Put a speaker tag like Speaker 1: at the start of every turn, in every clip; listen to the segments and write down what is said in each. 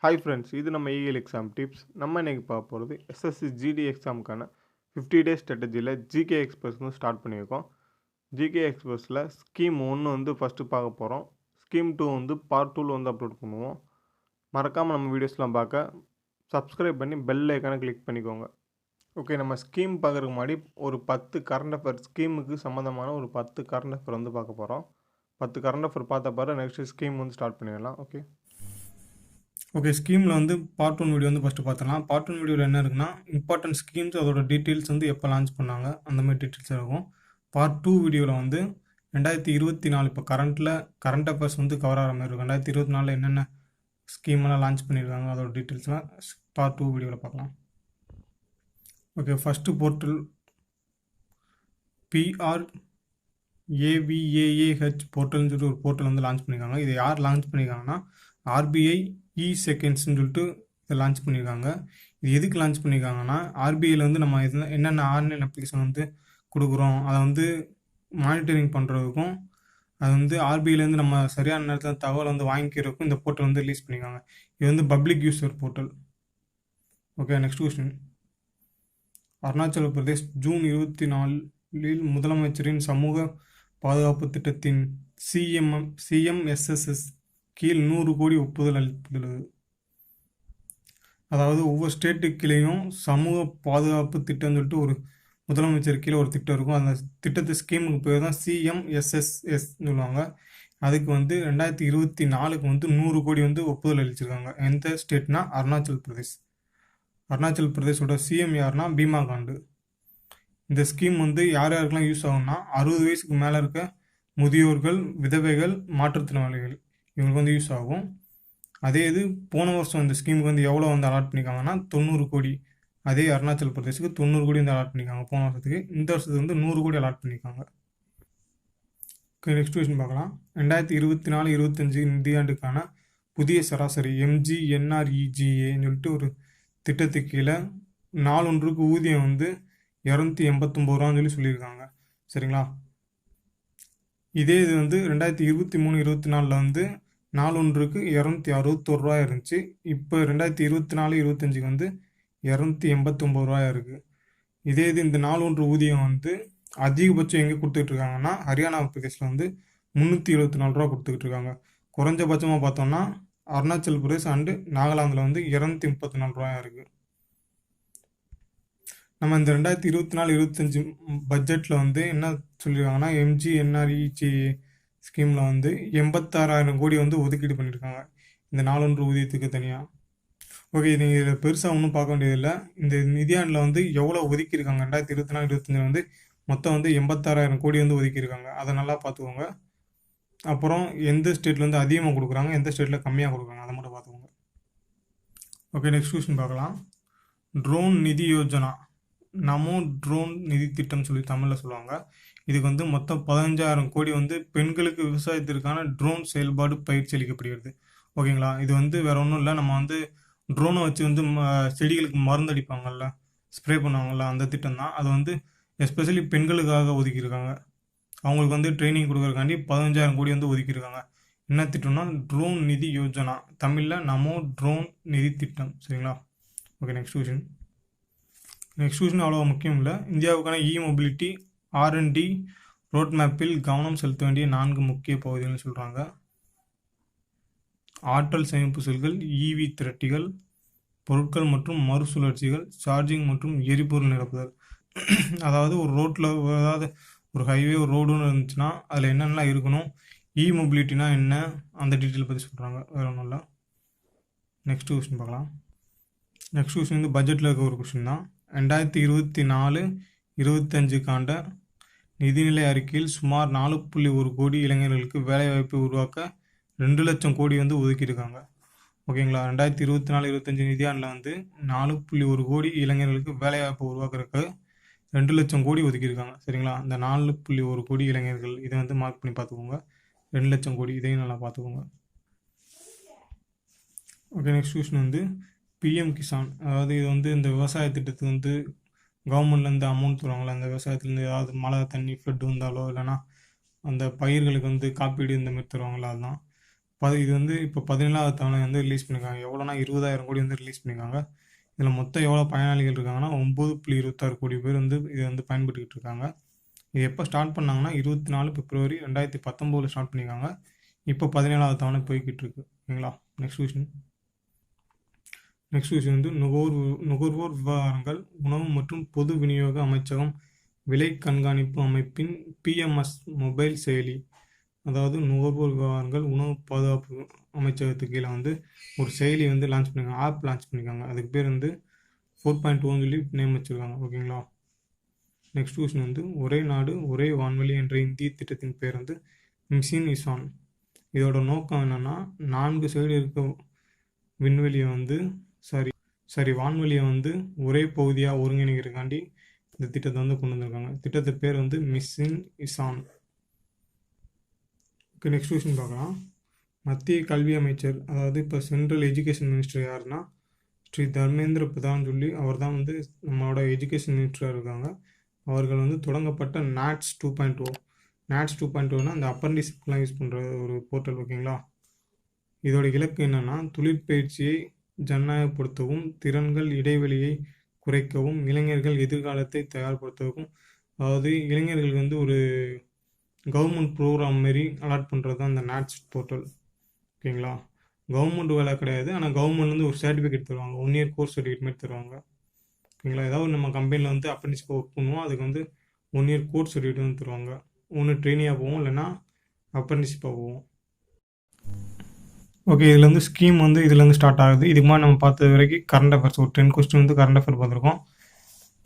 Speaker 1: Hi friends, இது நம்ம EL exam tips. நம்ம இன்னைக்கு பார்க்க போகிறது எஸ்எஸ்சி ஜிடி எக்ஸாமுக்கான 50 டேஸ் ஸ்ட்ராட்டஜியில் ஜிகே எக்ஸ்பிரஸ் ஸ்டார்ட் பண்ணியிருக்கோம். ஜிகே எக்ஸ்பிரஸில் ஸ்கீம் 1 ஃபஸ்ட்டு பார்க்க போகிறோம். ஸ்கீம் 2 பார்ட் 2ல் அப்லோட் பண்ணுவோம். மறக்காமல் நம்ம வீடியோஸ்லாம் பார்க்க சப்ஸ்கிரைப் பண்ணி பெல் ஐக்கானை கிளிக் பண்ணிக்கோங்க. ஓகே, நம்ம ஸ்கீம் பார்க்குறதுக்கு முன்னாடி ஒரு 10 கரண்ட் அஃபேர் ஸ்கீமுக்கு சம்மந்தமான ஒரு 10 கரண்ட் அஃபேர் பார்க்க போகிறோம். 10 கரண்ட் அஃபேர் பார்த்த பிறகு நெக்ஸ்ட்டு ஸ்கீம் ஸ்டார்ட் பண்ணிடலாம். ஓகே, ஸ்கீமில் பார்ட் 1 வீடியோ ஃபஸ்ட்டு பார்த்துலாம். பார்ட் 1 வீடியோவில் என்ன இருக்குன்னா, இம்பார்ட்டன்ட் ஸ்கீம்ஸ் அதோட டீட்டெயில்ஸ் எப்போ லான்ச் பண்ணாங்க அந்த மாதிரி டீட்டெயில்ஸ் இருக்கும். பார்ட் 2 வீடியோவில் 2024 இப்போ கரண்ட் அஃபேர்ஸ் கவர் ஆகிற மாதிரி இருக்கும். 2024 என்னென்ன ஸ்கீமெல்லாம் லான்ச் பண்ணியிருக்காங்க அதோட டீட்டெயில்ஸ்லாம் பார்ட் 2 வீடியோவில் பார்க்கலாம். ஓகே, ஃபஸ்ட்டு போர்ட்டல் PRAVAAH போர்ட்டல்னு சொல்லிட்டு ஒரு போர்ட்டல் லான்ச் பண்ணியிருக்காங்க. இதை யார் லான்ச் பண்ணியிருக்காங்கன்னா, RBI செகண்ட்ஸ்ன்னு சொல்லிட்டு இதை லான்ச் பண்ணியிருக்காங்க. இது எதுக்கு லான்ச் பண்ணியிருக்காங்கன்னா, RBIயில் நம்ம என்னென்ன ஆன்லைன் அப்ளிகேஷன் கொடுக்குறோம் அதை மானிட்டரிங் பண்ணுறதுக்கும், அது RBIலேருந்து நம்ம சரியான நேரத்தில் தகவல் வாங்கிக்கிறதுக்கும் இந்த போர்ட்டல் ரிலீஸ் பண்ணியிருக்காங்க. இது public user portal. Okay, next question. Arunachal Pradesh June 24 முதலமைச்சரின் சமூக பாதுகாப்பு திட்டத்தின் CMSSS கீழ் 100 கோடி ஒப்புதல் அளித்துள்ளது. அதாவது ஒவ்வொரு ஸ்டேட்டுக்கிலையும் சமூக பாதுகாப்பு திட்டம்னு சொல்லிட்டு ஒரு முதலமைச்சர் கீழே ஒரு திட்டம் இருக்கும். அந்த திட்டத்து ஸ்கீமுக்கு பேர் தான் CMSSS சொல்லுவாங்க. அதுக்கு 2024க்கு 100 கோடி ஒப்புதல் அளிச்சிருக்காங்க. எந்த ஸ்டேட்னா அருணாச்சல் பிரதேஷ். அருணாச்சல் பிரதேஷோட CM யாருன்னா பீமா காண்டு. இந்த ஸ்கீம் யார் யாருக்கெல்லாம் யூஸ் ஆகும்னா, 60 வயசுக்கு மேலே இருக்க முதியோர்கள், விதவைகள், மாற்றுத்திறனாளிகள் இவங்களுக்கு யூஸ் ஆகும். அதே இது போன வருஷம் இந்த ஸ்கீமுக்கு எவ்வளோ அலாட் பண்ணியிருக்காங்கன்னா 90 கோடி. அதே அருணாச்சல் பிரதேஷுக்கு 90 கோடி அலாட் பண்ணியிருக்காங்க போன வருஷத்துக்கு. இந்த வருஷத்துக்கு 100 கோடி அலாட் பண்ணியிருக்காங்க. நெக்ஸ்ட் கொஸ்டின் பார்க்கலாம். 2024-25 நிதியாண்டுக்கான புதிய சராசரி MGNREGAன்னு சொல்லிட்டு ஒரு திட்டத்துக்கு கீழே நாளொன்றுக்கு ஊதியம் 289 ரூபான்னு சொல்லியிருக்காங்க. சரிங்களா? இதே இது 2023-24 நாளொன்றுக்கு 261 ரூபாய் இருந்துச்சு. இப்போ 2024-25க்கு 289 ரூபாய் இருக்குது. இதே இது இந்த நாளொன்று ஊதியம் அதிகபட்சம் எங்கே கொடுத்துக்கிட்டு இருக்காங்கன்னா, ஹரியானா பிரதேசில் 374 ரூபா கொடுத்துக்கிட்டு இருக்காங்க. குறைஞ்சபட்சமாக பார்த்தோம்னா அருணாச்சல் பிரதேஷ் அண்டு நாகாலாந்தில் 234 ரூபாயாக இருக்குது. நம்ம இந்த 2024-25 பட்ஜெட்டில் என்ன சொல்லியிருக்காங்கன்னா, MGNREGA ஸ்கீமில் 86,000 கோடி ஒதுக்கீடு பண்ணியிருக்காங்க இந்த நாளொன்று ஊதியத்துக்கு தனியாக. ஓகே, நீங்கள் இதில் பெருசாக ஒன்றும் பார்க்க வேண்டியதில்லை. இந்த நிதியாண்டில் எவ்வளோ ஒதுக்கியிருக்காங்க 2024-25 மொத்தம் 86,000 கோடி ஒதுக்கியிருக்காங்க. அதை நல்லா பார்த்துக்கோங்க. அப்புறம் எந்த ஸ்டேட்டில் அதிகமாக கொடுக்குறாங்க, எந்த ஸ்டேட்டில் கம்மியாக கொடுக்குறாங்க அதை மட்டும் பார்த்துக்கோங்க. ஓகே, நெக்ஸ்ட் கொஸ்டின் பார்க்கலாம். ட்ரோன் நிதி யோஜனா, நமோ ட்ரோன் நிதி திட்டம் சொல்லி தமிழில் சொல்லுவாங்க. இதுக்கு மொத்தம் 15,000 கோடி பெண்களுக்கு விவசாயத்திற்கான ட்ரோன் செயல்பாடு பயிற்சி அளிக்கப்படுகிறது. ஓகேங்களா? இது வேற ஒன்றும் இல்லை. நம்ம ட்ரோனை வச்சு செடிகளுக்கு மருந்து அடிப்பாங்கல்ல, ஸ்ப்ரே பண்ணுவாங்கல்ல, அந்த திட்டம் தான். அது எஸ்பெஷலி பெண்களுக்காக ஒதுக்கியிருக்காங்க. அவங்களுக்கு ட்ரைனிங் கொடுக்குறதுக்காண்டி 15,000 கோடி ஒதுக்கியிருக்காங்க. என்ன திட்டம்னா ட்ரோன் நிதி யோஜனா, தமிழில் நமோ ட்ரோன் நிதி திட்டம். சரிங்களா? ஓகே, நெக்ஸ்ட் கொஸ்டின் அவ்வளோ முக்கியம் இல்லை. இந்தியாவுக்கான மொபிலிட்டி R&D ரோட் மேப்பில் கவனம் செலுத்த வேண்டிய 4 முக்கிய பகுதிகள்னு சொல்கிறாங்க. ஆற்றல் சேமிப்பு செல்கள், EV திரட்டிகள், பொருட்கள் மற்றும் மறுசுழற்சிகள், சார்ஜிங் மற்றும் எரிபொருள் நிரப்புதல். அதாவது ஒரு ரோட்டில் அதாவது ஒரு ஹைவே, ஒரு ரோடுன்னு இருந்துச்சுன்னா அதில் என்னென்னலாம் இருக்கணும், மொபிலிட்டினா என்ன, அந்த டீட்டெயில் பற்றி சொல்கிறாங்க. வேறு ஒன்றும் இல்லை. நெக்ஸ்ட் கொஸ்டின் பார்க்கலாம். நெக்ஸ்ட் கொஸ்டின் பட்ஜெட்டில் இருக்க ஒரு கொஸ்டின் தான். 2024-25 நிதிநிலை அறிக்கையில் சுமார் 4.1 கோடி இளைஞர்களுக்கு வேலைவாய்ப்பை உருவாக்க 2 லட்சம் கோடி ஒதுக்கியிருக்காங்க. ஓகேங்களா? 2024-25 நிதியாண்டில் 4.1 கோடி இளைஞர்களுக்கு வேலைவாய்ப்பை உருவாக்குறதுக்கு 2 லட்சம் கோடி ஒதுக்கியிருக்காங்க. சரிங்களா? இந்த 4.1 கோடி இளைஞர்கள் இதை மார்க் பண்ணி பார்த்துக்கோங்க. 2 லட்சம் கோடி, இதையும் நல்லா பார்த்துக்கோங்க. Okay, next question PM Kisan. அதாவது இது இந்த விவசாய திட்டத்துக்கு கவர்மெண்ட்லேருந்து அமௌண்ட் தருவாங்களா, அந்த விவசாயத்துலேருந்து ஏதாவது மழை தண்ணி ஃப்ளட் வந்தாலோ இல்லைனா அந்த பயிர்களுக்கு காப்பீடு இந்த மாதிரி தருவாங்களா, அதுதான் இது வந்து இப்போ 17வது தவணை வந்து ரிலீஸ் பண்ணியிருக்காங்க. எவ்வளோனா 20,000 கோடி வந்து ரிலீஸ் பண்ணியிருக்காங்க. இதில் மொத்தம் எவ்வளோ பயனாளிகள் இருக்காங்கன்னா 9.26 கோடி பேர் வந்து இதை வந்து பயன்படுத்திக்கிட்டு இருக்காங்க. இது எப்போ ஸ்டார்ட் பண்ணாங்கன்னா 24 பிப்ரவரி 2019 ஸ்டார்ட் பண்ணியிருக்காங்க. இப்போ 17வது தவணை போய்கிட்டு இருக்கு. ஓகேங்களா. நெக்ஸ்ட் விஷயம் வந்து நுகர்வோர் விவகாரங்கள், உணவு மற்றும் பொது விநியோக அமைச்சகம் விலை கண்காணிப்பு அமைப்பின் PMS மொபைல் செயலி, அதாவது நுகர்வோர் விவகாரங்கள் உணவு பாதுகாப்பு அமைச்சகத்துக்கு கீழே வந்து ஒரு செயலி வந்து லான்ச் பண்ணியிருக்காங்க, ஆப் லான்ச் பண்ணியிருக்காங்க. அதுக்கு பேர் வந்து 4.2 சொல்லி நேம் வச்சுருக்காங்க. ஓகேங்களா. நெக்ஸ்ட் கொஸ்டின் வந்து ஒரே நாடு ஒரே வான்வெளி என்ற இந்திய திட்டத்தின் பேர் வந்து மிஷன் இசான். இதோட நோக்கம் என்னென்னா 4 சைடு இருக்க விண்வெளியை வந்து வான்வெளியை வந்து ஒரே பகுதியாக ஒருங்கிணைக்கிறதுக்காண்டி இந்த திட்டத்தை வந்து கொண்டு வந்திருக்காங்க. திட்டத்து பேர் வந்து mission Ishan. Okay, next question பார்க்கலாம். மத்திய கல்வி அமைச்சர், அதாவது இப்போ சென்ட்ரல் எஜுகேஷன் மினிஸ்டர் யாருன்னா ஸ்ரீ தர்மேந்திர பிரதான் சொல்லி அவர் தான் வந்து நம்மளோட எஜுகேஷன் மினிஸ்டராக இருக்காங்க. அவர்கள் வந்து தொடங்கப்பட்ட NATS 2.0. NATS 2.0னா அந்த அப்ரண்டிஸ்லாம் யூஸ் பண்ணுற ஒரு போர்ட்டல். ஓகேங்களா. இதோட இலக்கு என்னென்னா தொழிற்பயிற்சியை ஜனநாயகப்படுத்தவும், திறன்கள் இடைவெளியை குறைக்கவும், இளைஞர்கள் எதிர்காலத்தை தயார்படுத்தவும், அதாவது இளைஞர்களுக்கு வந்து ஒரு கவர்மெண்ட் ப்ரோக்ராம் மாரி அலாட் பண்ணுறது தான் அந்த NATS போர்ட்டல். ஓகேங்களா. கவர்மெண்ட் வேலை கிடையாது, ஆனால் கவர்மெண்ட் வந்து ஒரு சர்டிஃபிகேட் தருவாங்க, 1 இயர் கோர்ஸ் சர்டிஃபிகேட் மாதிரி தருவாங்க. ஓகேங்களா. ஏதாவது நம்ம கம்பெனியில் வந்து அப்ரண்டிஸ்க்கு ஒர்க் பண்ணுவோம், அதுக்கு வந்து 1 இயர் கோர்ஸ் சர்டிஃபிகேட் வந்து தருவாங்க. ஒன்று ட்ரெயினியாக போவோம், இல்லைன்னா அப்ரண்டிஸ்ஷிப்பாக போவோம். ஓகே, இதில் வந்து ஸ்கீம் வந்து இதுலேருந்து ஸ்டார்ட் ஆகுது. இதுக்கு மாதிரி நம்ம பார்த்தது வரைக்கும் கரண்ட் அஃபேர்ஸ் ஒரு 10 கொஸ்டின் வந்து கரண்ட் அஃபேர் பார்த்துருக்கோம்.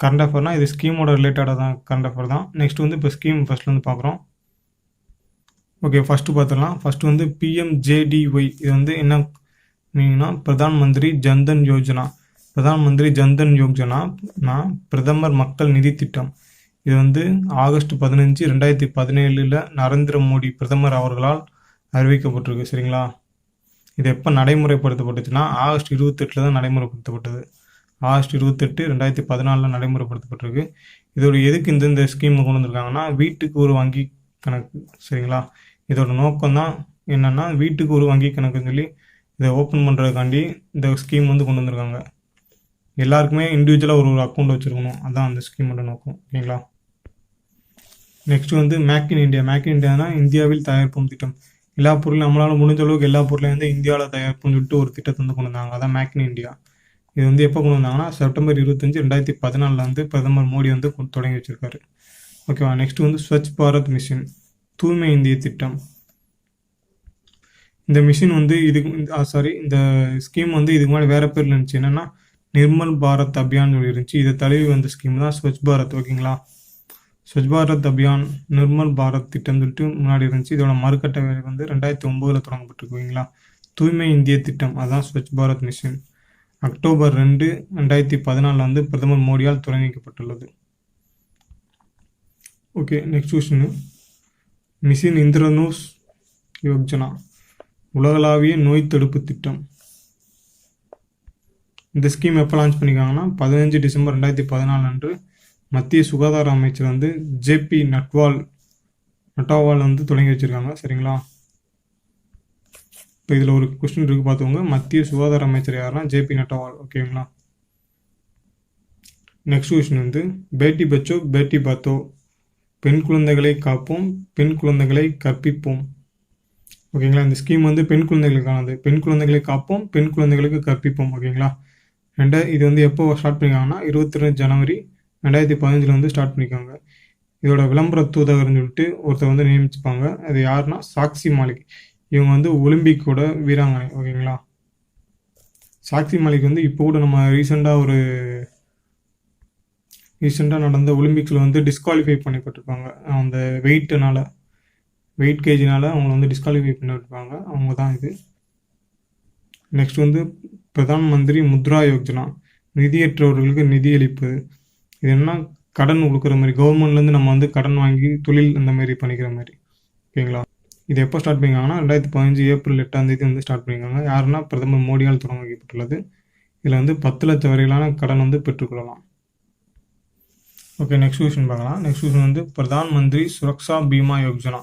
Speaker 1: கரண்ட் அஃபேர்னால் இது ஸ்கீமோட ரிலேட்டடாக தான் கரண்ட் அஃபேர் தான். நெக்ஸ்ட் வந்து இப்போ ஸ்கீம் ஃபஸ்ட்லேருந்து பார்க்குறோம். ஓகே, ஃபஸ்ட்டு பார்த்துடலாம். ஃபஸ்ட்டு வந்து PMJDY. இது வந்து என்ன மீனிங்னா பிரதான் மந்திரி ஜன்தன் யோஜனா. பிரதான் மந்திரி ஜன்தன் யோஜனா பிரதமர் மக்கள் நிதி திட்டம். இது வந்து ஆகஸ்ட் 15, 2017 நரேந்திர மோடி பிரதமர் அவர்களால் அறிவிக்கப்பட்டிருக்கு. சரிங்களா. இது எப்போ நடைமுறைப்படுத்தப்பட்டுச்சுன்னா ஆகஸ்ட் 28 தான் நடைமுறைப்படுத்தப்பட்டது. ஆகஸ்ட் 28, 2014 நடைமுறைப்படுத்தப்பட்டிருக்கு. இதோட எதுக்கு இந்த ஸ்கீம் கொண்டு வந்திருக்காங்கன்னா வீட்டுக்கு ஒரு வங்கி கணக்கு. சரிங்களா. இதோட நோக்கம் தான் என்னென்னா வீட்டுக்கு ஒரு வங்கி கணக்குன்னு சொல்லி இதை ஓப்பன் பண்ணுறதுக்காண்டி இந்த ஸ்கீம் வந்து கொண்டு வந்திருக்காங்க. எல்லாருக்குமே இண்டிவிஜுவலாக ஒரு அக்கௌண்ட் வச்சுருக்கணும், அதுதான் அந்த ஸ்கீமோட நோக்கம். ஓகேங்களா. நெக்ஸ்ட் வந்து make in India. Make in இந்தியானா இந்தியாவில் தயாரிப்போம் திட்டம். எல்லா பொருளும் நம்மளால் முடிஞ்ச அளவுக்கு எல்லா பொருளையும் வந்து இந்தியாவில் தயாரிப்புன்னு சொல்லிட்டு ஒரு திட்டத்தை வந்து கொண்டு வந்தாங்க, அதான் மேக் இன் இந்தியா. இது வந்து எப்போ கொண்டு வந்தாங்கன்னா செப்டம்பர் 25, 2014 வந்து பிரதமர் மோடி வந்து தொடங்கி வச்சிருக்காரு. ஓகேவா. நெக்ஸ்ட் வந்து ஸ்வச் பாரத் மிஷன், தூய்மை இந்திய திட்டம். இந்த மிஷின் வந்து இந்த ஸ்கீம் வந்து இதுக்கு முன்னாடி வேற பேர்ல இருந்துச்சு, என்னன்னா நிர்மல் பாரத் அபியான் சொல்லி இருந்துச்சு. இதை தழுவி வந்த ஸ்கீம் தான் ஸ்வச் பாரத். ஓகேங்களா. ஸ்வச் பாரத் அபியான் நிர்மல் பாரத் திட்டம் சொல்லிட்டு முன்னாடி இருந்துச்சு. இதோட மறுக்கட்ட வேலை வந்து 2009 தொடங்கப்பட்டிருக்கு. ஓகேங்களா. தூய்மை இந்திய திட்டம், அதுதான் ஸ்வச் பாரத் மிஷன். அக்டோபர் 2, 2014 வந்து பிரதமர் மோடியால் தொடங்கிக்கப்பட்டுள்ளது. Okay, next question. Mission Indradhanush Yojana, உலகளாவிய நோய் தடுப்பு திட்டம். இந்த ஸ்கீம் எப்போ லான்ச் பண்ணியிருக்காங்கன்னா 15 டிசம்பர் 2014 அன்று மத்திய சுகாதார அமைச்சர் வந்து JP நட்டாவால் வந்து தொடங்கி வச்சிருக்காங்க. சரிங்களா. இப்போ இதில் ஒரு கொஸ்டின் இருக்கு பார்த்துக்கோங்க. மத்திய சுகாதார அமைச்சர் யாருன்னா JP நட்டாவால். ஓகேங்களா. நெக்ஸ்ட் கொஸ்டின் வந்து பேட்டி பச்சோ பேட்டி பாத்தோ, பெண் குழந்தைகளை காப்போம், பெண் குழந்தைகளை கற்பிப்போம். ஓகேங்களா. இந்த ஸ்கீம் வந்து பெண் குழந்தைகளுக்கானது. பெண் குழந்தைகளை காப்போம், பெண் குழந்தைகளுக்கு கற்பிப்போம். ஓகேங்களா. இது வந்து எப்போ ஸ்டார்ட் பண்ணியிருக்காங்கன்னா 22 ஜனவரி 2015 வந்து ஸ்டார்ட் பண்ணியிருக்காங்க. இதோட விளம்பர தூதகர்னு சொல்லிட்டு ஒருத்தர் வந்து நியமிச்சுப்பாங்க. அது யாருன்னா சாக்சி மாலிக். இவங்க வந்து ஒலிம்பிக்கோட வீராங்கனை. ஓகேங்களா. சாக்சி மாலிக் வந்து இப்போ கூட நம்ம ரீசெண்டாக நடந்த ஒலிம்பிக்ஸில் வந்து டிஸ்குவாலிஃபை பண்ணப்பட்டிருப்பாங்க. அந்த வெயிட் கேஜினால அவங்க வந்து டிஸ்குவாலிஃபை பண்ணிருப்பாங்க. அவங்க தான் இது. நெக்ஸ்ட் வந்து பிரதான் மந்திரி முத்ரா யோஜனா, நிதியற்றவர்களுக்கு நிதி அளிப்பது. இது என்ன கடன் கொடுக்குற மாதிரி, கவர்மெண்ட்லேருந்து நம்ம வந்து கடன் வாங்கி தொழில் அந்த மாதிரி பண்ணிக்கிற மாதிரி. ஓகேங்களா. இது எப்போ ஸ்டார்ட் பண்ணியிருக்காங்கன்னா 2015 ஏப்ரல் 8 வந்து ஸ்டார்ட் பண்ணியிருக்காங்க. யாருன்னா பிரதமர் மோடியால் தொடங்க வைக்கப்பட்டுள்ளது. இதில் வந்து 10 லட்சம் வரையிலான கடன் வந்து பெற்றுக்கொள்ளலாம். ஓகே, நெக்ஸ்ட் கொஸ்டின் பார்க்கலாம். நெக்ஸ்ட் கொஸ்டின் வந்து பிரதான் மந்திரி சுரக்ஷா பீமா யோஜனா,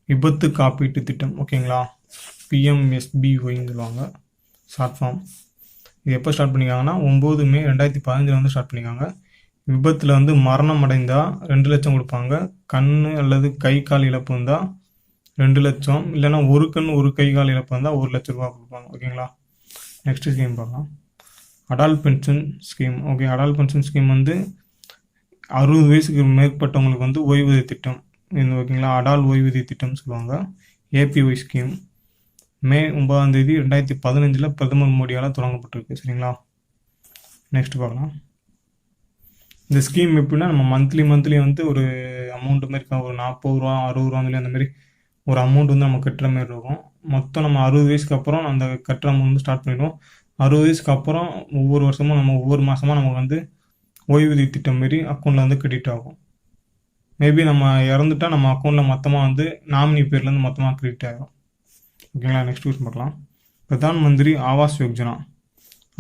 Speaker 1: விபத்து காப்பீட்டு திட்டம். ஓகேங்களா. பிஎம்எஸ்பிஒய்ன்னு சொல்லுவாங்க ஷார்ட் ஃபார்ம். இது எப்போ ஸ்டார்ட் பண்ணிக்காங்கன்னா 9 மே 2015 வந்து ஸ்டார்ட் பண்ணிக்காங்க. விபத்தில் வந்து மரணம் அடைந்தால் 2 லட்சம் கொடுப்பாங்க. கண் அல்லது கை கால் இழப்பு இருந்தால் 2 லட்சம், இல்லைன்னா ஒரு கண் ஒரு கை கால் இழப்பு இருந்தால் 1 லட்ச ரூபா கொடுப்பாங்க. ஓகேங்களா. நெக்ஸ்ட் ஸ்கீம் பார்க்கலாம். Adult pension scheme. Okay, adult pension scheme வந்து 60 வயசுக்கு மேற்பட்டவங்களுக்கு வந்து ஓய்வூதிய திட்டம் இந்த ஓகேங்களா. அடால் ஓய்வூதிய திட்டம்னு சொல்லுவாங்க. ஏபிஒய் ஸ்கீம் மே 9ஆம் தேதி 2015 பிரதமர் மோடியால் தொடங்கப்பட்டிருக்கு. சரிங்களா. நெக்ஸ்ட் பார்க்கலாம். இந்த ஸ்கீம் எப்படின்னா நம்ம மந்த்லி வந்து ஒரு அமௌண்ட் மாதிரி ஒரு 40 ரூபா 60 ரூபா அந்த மாதிரி ஒரு அமௌண்ட் வந்து நம்ம கட்டுற மாதிரி இருக்கும். மொத்தம் நம்ம 60 வயசுக்கு அப்புறம் அந்த கட்டுற அமௌண்ட் வந்து ஸ்டார்ட் பண்ணிடுவோம். 60 வயசுக்கு அப்புறம் ஒவ்வொரு வருஷமும் நம்ம ஒவ்வொரு மாதமாக நமக்கு வந்து ஓய்வூதிய திட்டம் மாரி அக்கௌண்ட்டில் வந்து கிரெடிட் ஆகும். மேபி நம்ம இறந்துட்டா நம்ம அக்கௌண்ட்டில் மொத்தமாக வந்து நாமினி பேர்லேருந்து மொத்தமாக கிரெடிட் ஆகிடும். ஓகேங்களா. நெக்ஸ்ட் கொஸ்டின் பார்க்கலாம். பிரதான் மந்திரி ஆவாஸ் யோஜனா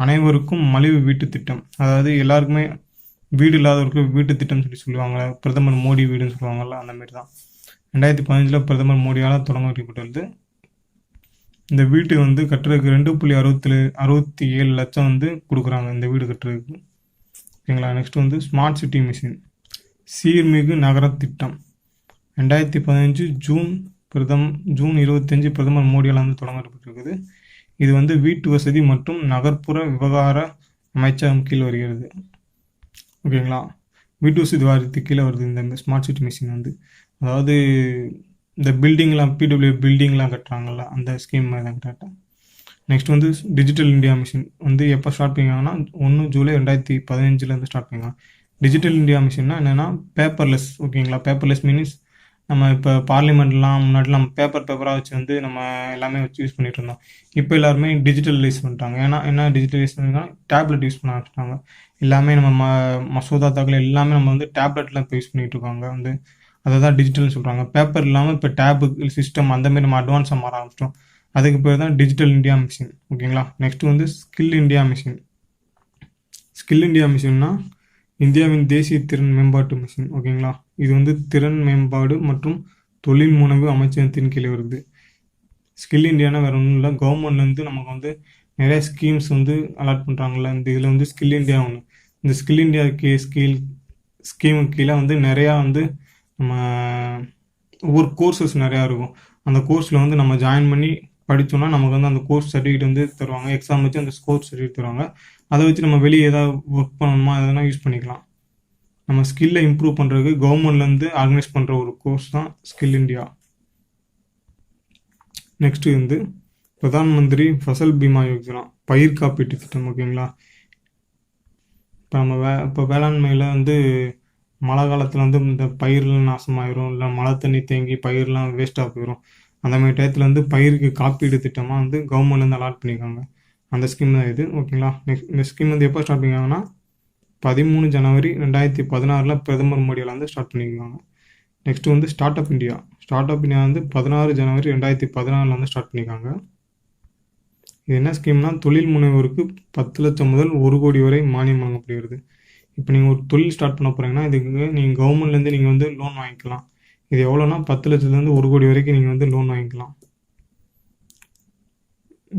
Speaker 1: அனைவருக்கும் மலிவு வீட்டு திட்டம். அதாவது எல்லாருக்குமே வீடு இல்லாதவர்களுக்கு வீட்டு திட்டம் சொல்லுவாங்க. பிரதமர் மோடி வீடுன்னு சொல்லுவாங்கள்ல, அந்த மாதிரி தான் 2015 பிரதமர் மோடியால் தொடங்கப்பட்டுள்ளது. இந்த வீட்டு வந்து கட்டுறதுக்கு 2.67 லட்சம் வந்து கொடுக்குறாங்க இந்த வீடு கட்டுறதுக்கு. ஓகேங்களா. நெக்ஸ்ட் வந்து ஸ்மார்ட் சிட்டி மிஷின் சீர்மிகு நகர திட்டம் 2015 ஜூன் 25 பிரதமர் மோடியால் வந்து தொடங்கப்பட்டிருக்குது. இது வந்து வீட்டு வசதி மற்றும் நகர்ப்புற விவகார அமைச்சகம் கீழ் வருகிறது. ஓகேங்களா. வீட்டு வசதி வாரியத்துக்கு கீழே வருது இந்த ஸ்மார்ட் சிட்டி மிஷின் வந்து. அதாவது இந்த பில்டிங்லாம் பிடபிள்யூ பில்டிங்லாம் கட்டுறாங்கல்ல, அந்த ஸ்கீம் மாதிரி தான் கரெக்டாக. நெக்ஸ்ட் வந்து டிஜிட்டல் இந்தியா மிஷின் வந்து எப்போ ஸ்டார்ட் பண்ணிங்கன்னா 1 ஜூலை 2015 ஸ்டார்ட் பண்ணிக்கலாம். டிஜிட்டல் இந்தியா மிஷின்னா என்னென்னா பேப்பர்லெஸ். ஓகேங்களா. பேப்பர்லெஸ் மீன்ஸ் நம்ம இப்போ பார்லிமெண்ட்லாம் முன்னாடிலாம் பேப்பராக வச்சு வந்து நம்ம எல்லாமே வச்சு யூஸ் பண்ணிட்டு இருந்தோம். இப்போ எல்லாருமே டிஜிட்டலைஸ் பண்ணிட்டாங்க. ஏன்னா என்ன டிஜிட்டலைஸ் பண்ணிங்கன்னா டேப்லெட் யூஸ் பண்ண ஆரம்பிச்சிட்டாங்க. எல்லாமே நம்ம மசோதா தாக்கல் எல்லாமே நம்ம வந்து டேப்லெட்டில் இப்போ யூஸ் பண்ணிகிட்டு இருக்காங்க. வந்து அதை தான் டிஜிட்டல்னு சொல்கிறாங்க. பேப்பர் இல்லாமல் இப்போ டேபு சிஸ்டம் அந்தமாரி நம்ம அட்வான்ஸாக மாற ஆரம்பிச்சிட்டோம். அதுக்கு பேர் தான் டிஜிட்டல் இந்தியா மிஷின். ஓகேங்களா. நெக்ஸ்ட் வந்து skill India mission. Skill India மிஷின்னா இந்தியாவின் தேசிய திறன் மேம்பாட்டு மிஷின். ஓகேங்களா. இது வந்து திறன் மேம்பாடு மற்றும் தொழில் முனைவு அமைச்சகத்தின் கீழே வருது. ஸ்கில் இந்தியானா வேறு ஒன்றும் இல்லை, கவர்மெண்ட்லேருந்து நமக்கு வந்து நிறைய ஸ்கீம்ஸ் வந்து அலாட் பண்ணுறாங்கல்ல. இந்த இதில் வந்து ஸ்கில் இந்தியா ஒன்று. இந்த ஸ்கில் இந்தியா ஸ்கீமுக்கு கீழே வந்து நிறையா வந்து நம்ம ஒவ்வொரு கோர்சஸ் நிறையா இருக்கும். அந்த கோர்ஸில் வந்து நம்ம ஜாயின் பண்ணி படித்தோம்னா நமக்கு வந்து அந்த கோர்ஸ் சர்டிஃபிகேட் வந்து தருவாங்க. எக்ஸாம் வச்சு அந்த கோர்ஸ் சர்டிஃபிகேட் தருவாங்க. அதை வச்சு நம்ம வெளியே ஏதாவது ஒர்க் பண்ணணுமா எதனா யூஸ் பண்ணிக்கலாம். நம்ம ஸ்கில்லை இம்ப்ரூவ் பண்ணுறதுக்கு கவர்மெண்ட்லேருந்து ஆர்கனைஸ் பண்ணுற ஒரு கோர்ஸ் தான் ஸ்கில் இந்தியா. நெக்ஸ்ட்டு வந்து பிரதான் மந்திரி ஃபசல் பீமா யோஜனா பயிர் காப்பீட்டு திட்டம். ஓகேங்களா. இப்போ நம்ம இப்போ வேளாண்மையில் வந்து மழை காலத்தில் வந்து இந்த பயிரெலாம் நாசமாயிரும், இல்லை மழை தண்ணி தேங்கி பயிரெலாம் வேஸ்ட்டாக போயிடும். அந்த மாதிரி டயத்தில் வந்து பயிருக்கு காப்பீடு திட்டமாக வந்து கவர்மெண்ட்லேருந்து அலாட் பண்ணியிருக்காங்க. அந்த ஸ்கீம் தான் இது. ஓகேங்களா. இந்த ஸ்கீம் வந்து எப்போ ஸ்டார்ட் பண்ணியிருக்காங்கன்னா 13 ஜனவரி 2016 பிரதமர் மோடியால் வந்து ஸ்டார்ட் பண்ணியிருக்காங்க. நெக்ஸ்ட் வந்து start up India. Start up India வந்து 16 ஜனவரி 2014 வந்து ஸ்டார்ட் பண்ணியிருக்காங்க. இது என்ன ஸ்கீம்னா தொழில் முனைவோருக்கு 10 லட்சம் முதல் 1 கோடி வரை மானியம் வழங்கப்படுகிறது. இப்போ நீங்கள் ஒரு தொழில் ஸ்டார்ட் பண்ண போகிறீங்கன்னா இதுக்கு நீங்கள் கவர்மெண்ட்லேருந்து நீங்கள் வந்து லோன் வாங்கிக்கலாம். இது எவ்வளோனா 10 லட்சத்துலேருந்து 1 கோடி வரைக்கும் நீங்கள் வந்து லோன் வாங்கிக்கலாம்.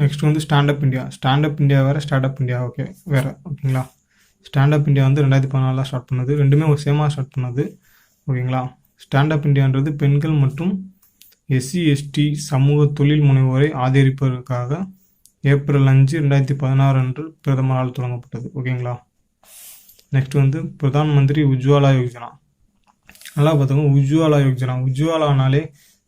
Speaker 1: நெக்ஸ்ட் வந்து ஸ்டாண்டப் இந்தியா. ஸ்டாண்டப் இந்தியா வேறு, ஸ்டார்ட் அப் இந்தியா ஓகே வேறு. ஓகேங்களா. ஸ்டாண்டப் இந்தியா வந்து 2014 ஸ்டார்ட் பண்ணது. ரெண்டுமே ஒரு சேமாக ஸ்டார்ட் பண்ணது. ஓகேங்களா. ஸ்டாண்டப் இந்தியான்றது பெண்கள் மற்றும் SC/ST சமூக தொழில் முனைவோரை ஆதரிப்பதற்காக ஏப்ரல் 5, 2016 அன்று பிரதமரால் தொடங்கப்பட்டது. ஓகேங்களா. நெக்ஸ்ட் வந்து பிரதான் மந்திரி உஜ்வாலா யோஜனா. நல்லா பார்த்துக்கோங்க. உஜ்வாலா யோஜனா. உஜ்வாலானாலே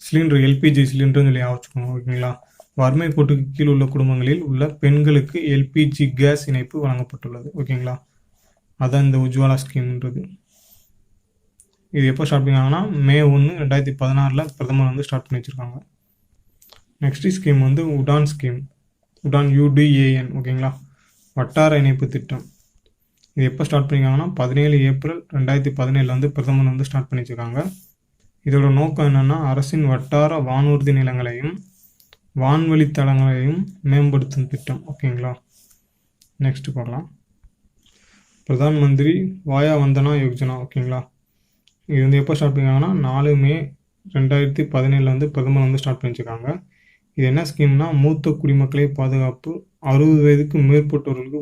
Speaker 1: சிலிண்டர், எல்பிஜி சிலிண்டர்னு சொல்லி வச்சுக்கோங்க. ஓகேங்களா. வறுமை கோட்டுக்கு கீழ் உள்ள குடும்பங்களில் உள்ள பெண்களுக்கு எல்பிஜி கேஸ் இணைப்பு வழங்கப்பட்டுள்ளது. ஓகேங்களா. அதான் இந்த உஜ்வாலா ஸ்கீம்ன்றது. இது எப்போ ஸ்டார்ட் பண்ணிருக்காங்கன்னா மே 1, 2016 பிரதமர் வந்து ஸ்டார்ட் பண்ணி வச்சுருக்காங்க. நெக்ஸ்ட் ஸ்கீம் வந்து உடான் ஸ்கீம். உடான் UDAN. ஓகேங்களா. வட்டார இணைப்பு திட்டம். இது எப்போ ஸ்டார்ட் பண்ணியிருக்காங்கன்னா 17 ஏப்ரல் 2017 வந்து பிரதமர் வந்து ஸ்டார்ட் பண்ணி வச்சுருக்காங்க. இதோட நோக்கம் என்னென்னா அரசின் வட்டார வானூர்தி நிலங்களையும் வான்வழி தளங்களையும் மேம்படுத்தும் திட்டம். ஓகேங்களா. நெக்ஸ்ட் பார்க்கலாம். பிரதான் மந்திரி வாயா வந்தனா யோஜனா. ஓகேங்களா. இது வந்து எப்போ ஸ்டார்ட் பண்ணியிருக்காங்கன்னா 4 மே 2017 வந்து பிரதமர் வந்து ஸ்டார்ட் பண்ணி வச்சுருக்காங்க. இது என்ன ஸ்கீம்னா மூத்த குடிமக்களை பாதுகாப்பு 60 வயதுக்கு மேற்பட்டவர்களுக்கு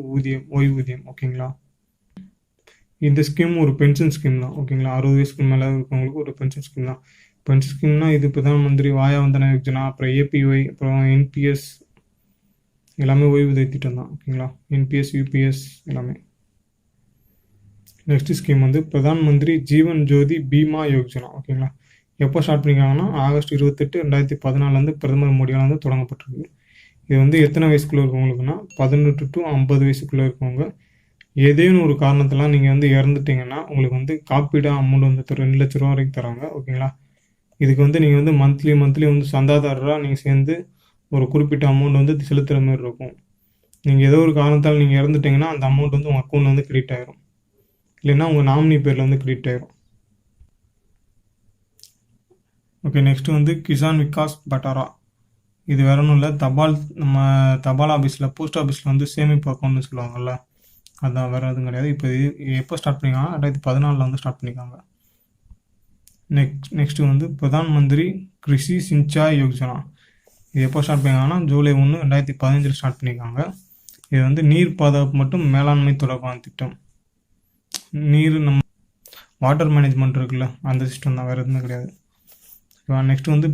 Speaker 1: ஓய்வூதியம். ஓகேங்களா. இந்த ஸ்கீம் ஒரு பென்ஷன் ஸ்கீம் தான். ஓகேங்களா. 60 வயசுக்கு மேலே இருக்கவங்களுக்கு ஒரு பென்ஷன் ஸ்கீம் தான். பென்ஷன் ஸ்கீம்னா இது பிரதான் மந்திரி வாயா வந்தன யோஜனா, அப்புறம் ஏபிஒய், அப்புறம் என்பிஎஸ் எல்லாமே ஓய்வூதிய திட்டம் தான். ஓகேங்களா. என்பிஎஸ், யூபிஎஸ் எல்லாமே. நெக்ஸ்ட் ஸ்கீம் வந்து பிரதான் மந்திரி ஜீவன் ஜோதி பீமா யோஜனா. ஓகேங்களா. எப்போ ஸ்டார்ட் பண்ணிக்காங்கன்னா ஆகஸ்ட் 28, 2014 பிரதமர் மோடியால் வந்து தொடங்கப்பட்டிருக்கு. இது வந்து எத்தனை வயசுக்குள்ளே இருக்கவங்களுக்குன்னா 18 to 50 வயசுக்குள்ளே இருக்கவங்க ஏதேனும் ஒரு காரணத்தெல்லாம் நீங்கள் வந்து இறந்துட்டீங்கன்னா உங்களுக்கு வந்து காப்பீடாக அமௌண்ட் வந்து 2 லட்ச ரூபா வரைக்கும் தராங்க. ஓகேங்களா. இதுக்கு வந்து நீங்கள் வந்து மந்த்லி வந்து சந்தாதாரராக நீங்கள் சேர்ந்து ஒரு குறிப்பிட்ட அமௌண்ட் வந்து செலுத்துகிற மாதிரி இருக்கும். நீங்கள் ஏதோ ஒரு காரணத்தால் நீங்கள் இறந்துட்டீங்கன்னா அந்த அமௌண்ட் வந்து உங்கள் அக்கௌண்ட் வந்து கிரெடிட் ஆகிரும், இல்லைன்னா உங்கள் நாமினி பேரில் வந்து கிரெடிட் ஆகிரும். ஓகே. நெக்ஸ்ட்டு வந்து கிசான் விகாஸ் பட்டாரா. இது வேற ஒன்றும் இல்லை, நம்ம தபால் ஆஃபீஸில் போஸ்ட் ஆஃபீஸில் வந்து சேமிப்பு அக்கௌண்ட்னு சொல்லுவாங்கள்ல, அதுதான், வேறு எதுவும் கிடையாது. இப்போ எப்போ ஸ்டார்ட் பண்ணிக்காங்க 2014 வந்து ஸ்டார்ட் பண்ணிக்காங்க. நெக்ஸ்ட்டு வந்து பிரதான் மந்திரி கிருஷி சிஞ்சாய் யோஜனா. இது எப்போ ஸ்டார்ட் பண்ணிக்காங்கன்னா ஜூலை 1, 2015 ஸ்டார்ட் பண்ணியிருக்காங்க. இது வந்து நீர் பாதுகாப்பு மற்றும் மேலாண்மை தொடர்பான திட்டம். நீர் நம்ம வாட்டர் மேனேஜ்மெண்ட் இருக்குல்ல, அந்த சிஸ்டம் தான், வேறு எதுவுமே கிடையாது. நெக்ஸ்ட் வந்து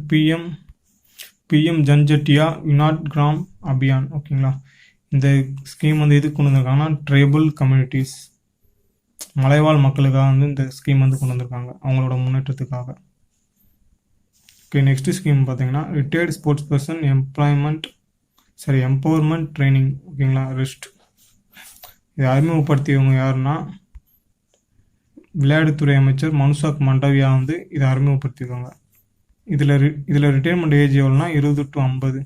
Speaker 1: பிஎம் ஜன்ஜட்டியா யுனாட் கிராம் அபியான். ஓகேங்களா. இந்த ஸ்கீம் வந்து எதுக்கு கொண்டு வந்திருக்காங்கன்னா ட்ரைபல் கம்யூனிட்டிஸ், மலைவாழ் மக்களுக்காக வந்து இந்த ஸ்கீம் வந்து கொண்டு வந்திருக்காங்க, அவங்களோட முன்னேற்றத்துக்காக. ஓகே. நெக்ஸ்ட் ஸ்கீம் பார்த்தீங்கன்னா retired sports person empowerment training. ஓகேங்களா. ரெஸ்ட். இதை அறிமுகப்படுத்தியவங்க யாருன்னா விளையாட்டுத்துறை அமைச்சர் மனுசாக் மண்டாவியா வந்து இதை அறிமுகப்படுத்தியிருக்காங்க. இதில் ரிட்டையர்மெண்ட் ஏஜ் எவ்வளோனா 20 to 50.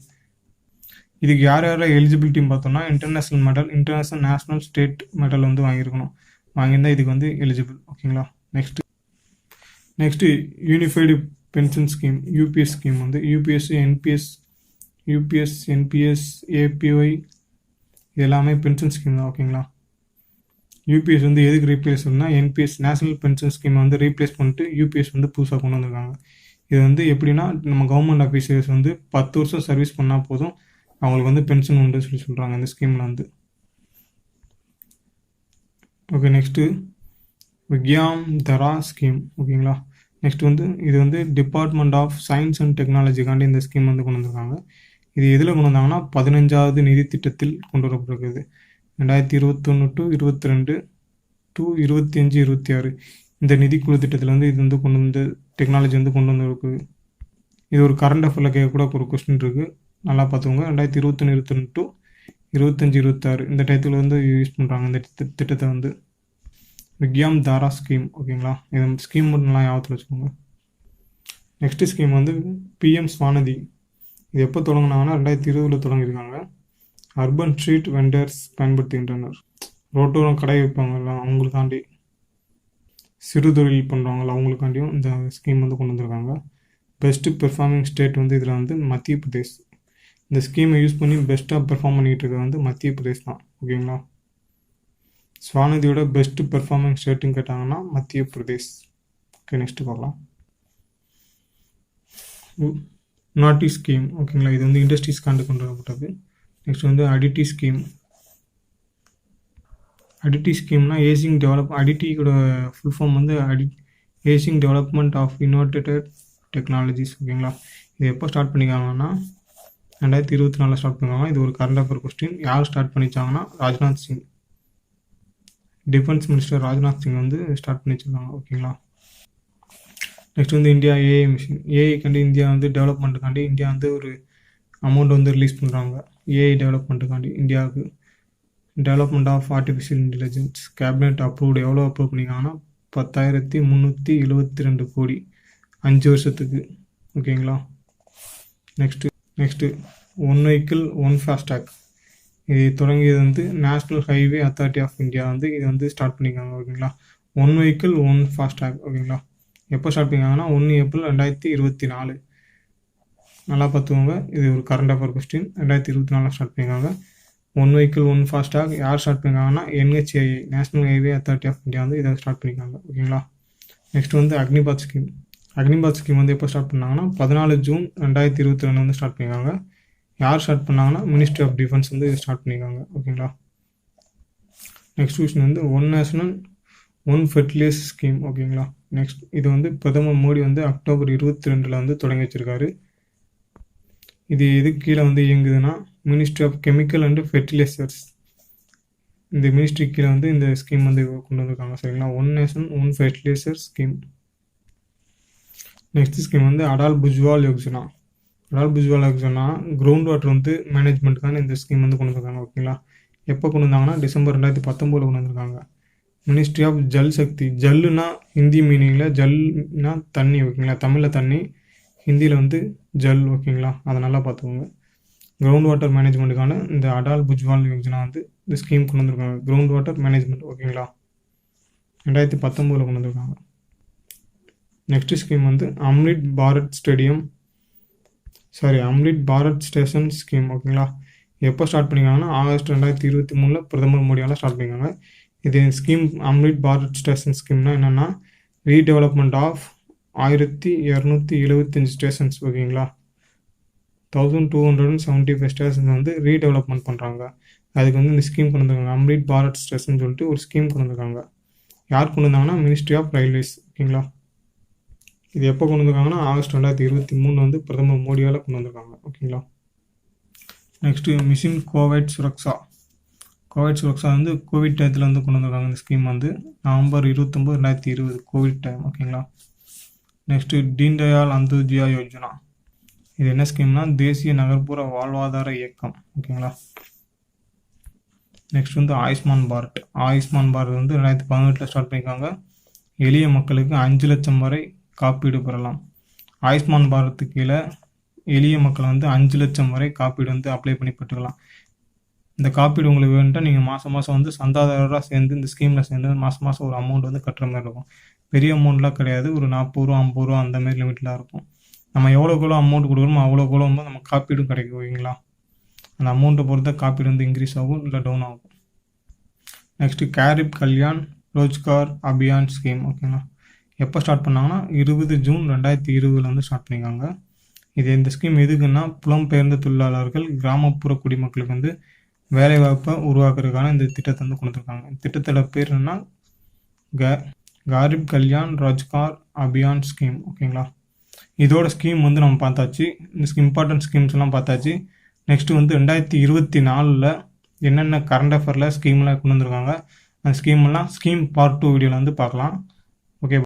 Speaker 1: இதுக்கு யாரெல்லாம் எலிஜிபிலிட்டின்னு பார்த்தோம்னா international medal, international, national, state medal வந்து வாங்கியிருக்கணும். வாங்கியிருந்தால் இதுக்கு வந்து எலிஜிபிள். ஓகேங்களா. Next unified pension scheme, UPS scheme வந்து யூபிஎஸ், என்பிஎஸ், ஏபிஒய் இது எல்லாமே பென்ஷன் ஸ்கீம் தான். ஓகேங்களா. யூபிஎஸ் வந்து எதுக்கு ரீப்ளேஸ் பண்ணா என்பிஎஸ் நேஷனல் பென்ஷன் ஸ்கீமை வந்து ரீப்ளேஸ் பண்ணிட்டு யூபிஎஸ் வந்து புதுசாக கொண்டு வந்திருக்காங்க. இது வந்து எப்படின்னா நம்ம கவர்மெண்ட் ஆஃபீஸர்ஸ் வந்து 10 வருஷம் சர்வீஸ் பண்ணால் போதும் அவங்களுக்கு வந்து பென்ஷன் உண்டு சொல்கிறாங்க இந்த ஸ்கீமில் வந்து. ஓகே. நெக்ஸ்ட்டு விக்யாம் தரா ஸ்கீம். ஓகேங்களா. நெக்ஸ்ட் வந்து இது வந்து டிபார்ட்மெண்ட் ஆஃப் சயின்ஸ் அண்ட் டெக்னாலஜிக்காண்டி இந்த ஸ்கீம் வந்து கொண்டு வந்திருக்காங்க. இது எதில் கொண்டு வந்தாங்கன்னா 15வது நிதி திட்டத்தில் கொண்டு வரப்பட்டிருக்குது. 2021 to 22 to 25, 26 இந்த நிதிக்குழு திட்டத்தில் வந்து இது வந்து கொண்டு வந்து டெக்னாலஜி வந்து கொண்டு வந்துருக்கு. இது ஒரு கரண்ட் அஃபேரில் கேட்கக்கூட ஒரு கொஸ்டின் இருக்குது, நல்லா பார்த்துக்கோங்க. 2021, 22 to 25, 26 இந்த டயத்தில் வந்து யூஸ் பண்ணுறாங்க இந்த திட்டத்தை வந்து. விக்யாம் தாரா ஸ்கீம். ஓகேங்களா. இது ஸ்கீம் மட்டும் நல்லா ஞாபகத்தில் வச்சுக்கோங்க. நெக்ஸ்ட் ஸ்கீம் வந்து பிஎம் ஸ்வாநிதி. இது எப்போ தொடங்கினாங்கன்னா 2020 தொடங்கியிருக்காங்க. அர்பன் ஸ்ட்ரீட் வெண்டர்ஸ் பயன்படுத்துகின்றனர். ரோட்டோரம் கடை வைப்பாங்கல்ல அவங்களுக்காண்டி, சிறு தொழில் பண்ணுறவங்கள அவங்களுக்காண்டியும் இந்த ஸ்கீம் வந்து கொண்டு வந்திருக்காங்க. பெஸ்ட்டு பெர்ஃபார்மிங் ஸ்டேட் வந்து இதில் வந்து மத்திய பிரதேஷ். இந்த ஸ்கீமை யூஸ் பண்ணி பெஸ்ட்டாக பெர்ஃபார்ம் பண்ணிகிட்டு இருக்கிறது வந்து மத்திய பிரதேஷ் தான். ஓகேங்களா. ஸ்வாநிதியோட பெஸ்ட்டு பெர்ஃபார்மிங் ஸ்டேட்டுன்னு கேட்டாங்கன்னா மத்திய பிரதேஷ். ஓகே. நெக்ஸ்ட்டு பார்க்கலாம். நாட்டி ஸ்கீம். ஓகேங்களா. இது வந்து இண்டஸ்ட்ரீஸ்காண்டு கொண்டு வரப்பட்டது. நெக்ஸ்ட் வந்து Aditi scheme. Aditi ஸ்கீம்னா அடிட்டியோட full form வந்து ஏசிங் டெவலப்மெண்ட் ஆஃப் இன்னோவேட்டட் டெக்னாலஜிஸ். ஓகேங்களா. இது எப்போ ஸ்டார்ட் பண்ணிக்காங்கன்னா 2024 ஸ்டார்ட் பண்ணுவாங்க. இது ஒரு கரண்ட் அஃபேர் கொஸ்டின். யார் ஸ்டார்ட் பண்ணிச்சாங்கன்னா ராஜ்நாத் சிங், டிஃபென்ஸ் மினிஸ்டர் ராஜ்நாத் சிங் வந்து ஸ்டார்ட் பண்ணி வச்சுருக்காங்க. ஓகேங்களா. நெக்ஸ்ட் வந்து இந்தியா ஏஐ மிஷின். ஏஐக்காண்டி இந்தியா வந்து டெவலப்மெண்ட்டுக்காண்டி இந்தியா வந்து ஒரு அமௌண்ட் வந்து ரிலீஸ் பண்ணுறாங்க ஏஐ டெவலப்மெண்ட்டுக்காண்டி இந்தியாவுக்கு. Development of artificial intelligence cabinet approved. எவ்வளோ அப்ரூவ் பண்ணிக்காங்கன்னா 10,372 கோடி 5 வருஷத்துக்கு. ஓகேங்களா. Next one vehicle one FASTag. இது தொடங்கியது வந்து national highway authority of India வந்து இது வந்து ஸ்டார்ட் பண்ணிக்காங்க. ஓகேங்களா. One vehicle one FASTag. ஓகேங்களா. எப்போ ஸ்டார்ட் பண்ணிக்காங்கன்னா 1 ஏப்ரல் 2024. நல்லா பார்த்துக்கோங்க. இது ஒரு கரண்ட் அஃபேர் கொஸ்டின். 2024 ஸ்டார்ட் பண்ணிக்காங்க. ஒன் வெஹிக்கிள் ஒன் ஃபாஸ்டாக் யார் ஸ்டார்ட் பண்ணிக்காங்கன்னா NHAI national highway authority of India வந்து இதை ஸ்டார்ட் பண்ணிக்காங்க. ஓகேங்களா. நெக்ஸ்ட் வந்து அக்னிபாத் ஸ்கீம். அக்னிபாத் ஸ்கீம் வந்து எப்போ ஸ்டார்ட் பண்ணாங்கன்னா 14 ஜூன் 2022 வந்து ஸ்டார்ட் பண்ணிக்காங்க. யார் ஸ்டார்ட் பண்ணாங்கன்னா மினிஸ்ட்ரி ஆஃப் டிஃபென்ஸ் வந்து ஸ்டார்ட் பண்ணியிருக்காங்க. ஓகேங்களா. நெக்ஸ்ட் கொஸ்டின் வந்து one national one fertiliser scheme. ஓகேங்களா. நெக்ஸ்ட் இது வந்து பிரதமர் மோடி வந்து அக்டோபர் 22 வந்து தொடங்கி வச்சிருக்காரு. இது எதுக்கு கீழே வந்து இயங்குதுன்னா ministry of chemical and fertilisers, இந்த மினிஸ்ட்ரி கீழே வந்து இந்த ஸ்கீம் வந்து கொண்டு வந்திருக்காங்க. சரிங்களா. One nation one fertiliser scheme. Next scheme வந்து அடால் புஜ்வால் யோஜனா. அடால் புஜ்வால் யோஜனா கிரவுண்ட் வாட்டர் வந்து மேனேஜ்மெண்ட்டுக்கான இந்த ஸ்கீம் வந்து கொண்டு வந்திருக்காங்க. ஓகேங்களா. எப்போ கொண்டு வந்தாங்கன்னா டிசம்பர் 2019 கொண்டு வந்திருக்காங்க. Ministry of Jal Shakti. ஜல்லுனா ஹிந்தி மீனிங்கில் ஜல்னா தண்ணி. ஓகேங்களா. தமிழில் தண்ணி, ஹிந்தியில் வந்து ஜல். ஓகேங்களா. அதை நல்லா பார்த்துக்கோங்க. கிரவுண்ட் வாட்டர் மேனேஜ்மெண்ட்டுக்கான இந்த அடால் புஜ்வால் யோஜனா வந்து இந்த ஸ்கீம் கொண்டு வந்திருக்காங்க. Ground water management. ஓகேங்களா. 2019 கொண்டு வந்திருக்காங்க. நெக்ஸ்ட் ஸ்கீம் வந்து அம்ரித் பாரத் ஸ்டேஷன் ஸ்கீம். ஓகேங்களா. எப்போ ஸ்டார்ட் பண்ணியிருக்காங்கன்னா ஆகஸ்ட் 2023 பிரதமர் மோடியால் ஸ்டார்ட் பண்ணியிருக்காங்க. இது ஸ்கீம் அம்ரித் பாரத் ஸ்டேஷன் ஸ்கீம்னா என்னென்னா ரீடெவலப்மெண்ட் ஆஃப் 1275 ஸ்டேஷன்ஸ். ஓகேங்களா. 1275 ஸ்டேஷன்ஸ் வந்து ரீடெவலப்மெண்ட் பண்ணுறாங்க. அதுக்கு வந்து இந்த ஸ்கீம் கொண்டு வந்திருக்காங்க. அம்ரித் பாரத் ஸ்டேஷன் சொல்லிட்டு ஒரு ஸ்கீம் கொண்டு வந்திருக்காங்க. யார் கொண்டு வந்தாங்கன்னா மினிஸ்ட்ரி ஆஃப் ரயில்வேஸ். ஓகேங்களா. இது எப்போ கொண்டு வந்திருக்காங்கன்னா ஆகஸ்ட் 2023 வந்து பிரதமர் மோடியால் கொண்டு வந்திருக்காங்க. ஓகேங்களா. Next machine Covid Suraksha. Covid Suraksha வந்து கோவிட் டயத்தில் வந்து கொண்டு வந்திருக்காங்க. இந்த ஸ்கீம் வந்து நவம்பர் 29, 2020 கோவிட் டைம். ஓகேங்களா. நெக்ஸ்ட்டு தீன் தயாள் அந்தோதயா யோஜனா. இது என்ன ஸ்கீம்னா தேசிய நகர்ப்புற வாழ்வாதார இயக்கம். ஓகேங்களா. நெக்ஸ்ட் வந்து ஆயுஷ்மான் பாரத். ஆயுஷ்மான் பாரத் வந்து 2018 ஸ்டார்ட் பண்ணியிருக்காங்க. எளிய மக்களுக்கு 5 லட்சம் வரை காப்பீடு பெறலாம். ஆயுஷ்மான் பாரத்துக்கு கீழே எளிய மக்கள் வந்து 5 லட்சம் வரை காப்பீடு வந்து அப்ளை பண்ணி பெற்றுக்கலாம். இந்த காப்பீடு உங்களுக்கு வேணும்ட்டா நீங்கள் மாதம் வந்து சந்தாதாரராக சேர்ந்து இந்த ஸ்கீமில் சேர்ந்து மாதம் ஒரு அமௌண்ட் வந்து கட்டுற மாதிரி இருக்கும். பெரிய அமௌண்ட்லாம் கிடையாது. ஒரு 40 ரூபா 50 ரூபா அந்த மாதிரி லிமிட்லாம் இருக்கும். நம்ம எவ்வளோக்குள்ள அமௌண்ட் கொடுக்குறோமோ அவ்வளோக்குள்ள வந்து நம்ம காப்பீடும் கிடைக்கும். ஓகேங்களா. அந்த அமௌண்ட்டை பொறுத்த காப்பீடு வந்து இன்க்ரீஸ் ஆகும் இல்லை டவுன் ஆகும். Next kharif Kalyan Rozgar Abhiyan scheme. ஓகேங்களா. எப்போ ஸ்டார்ட் பண்ணாங்கன்னா 20 ஜூன் 2020 வந்து ஸ்டார்ட் பண்ணியிருக்காங்க. இந்த ஸ்கீம் எதுக்குன்னா புலம்பெயர்ந்த தொழிலாளர்கள் கிராமப்புற குடிமக்களுக்கு வந்து வேலைவாய்ப்பை உருவாக்குறதுக்கான இந்த திட்டத்தை வந்து கொண்டு வந்திருக்காங்க. திட்டத்தோட பேர் என்னன்னா காரிப் கல்யாண் ரோஜ்கார் அபியான் ஸ்கீம். ஓகேங்களா. இதோட ஸ்கீம் வந்து நம்ம பார்த்தாச்சு. இந்த இம்பார்ட்டன்ட் ஸ்கீம்ஸ் எல்லாம் பார்த்தாச்சு. நெக்ஸ்ட் வந்து 2024 என்னென்ன கரண்ட் அஃபேரில் ஸ்கீம்லாம் கொண்டு வந்திருக்காங்க அந்த ஸ்கீம் எல்லாம் ஸ்கீம் பார்ட் 2 வீடியோவில் வந்து பார்க்கலாம். ஓகே.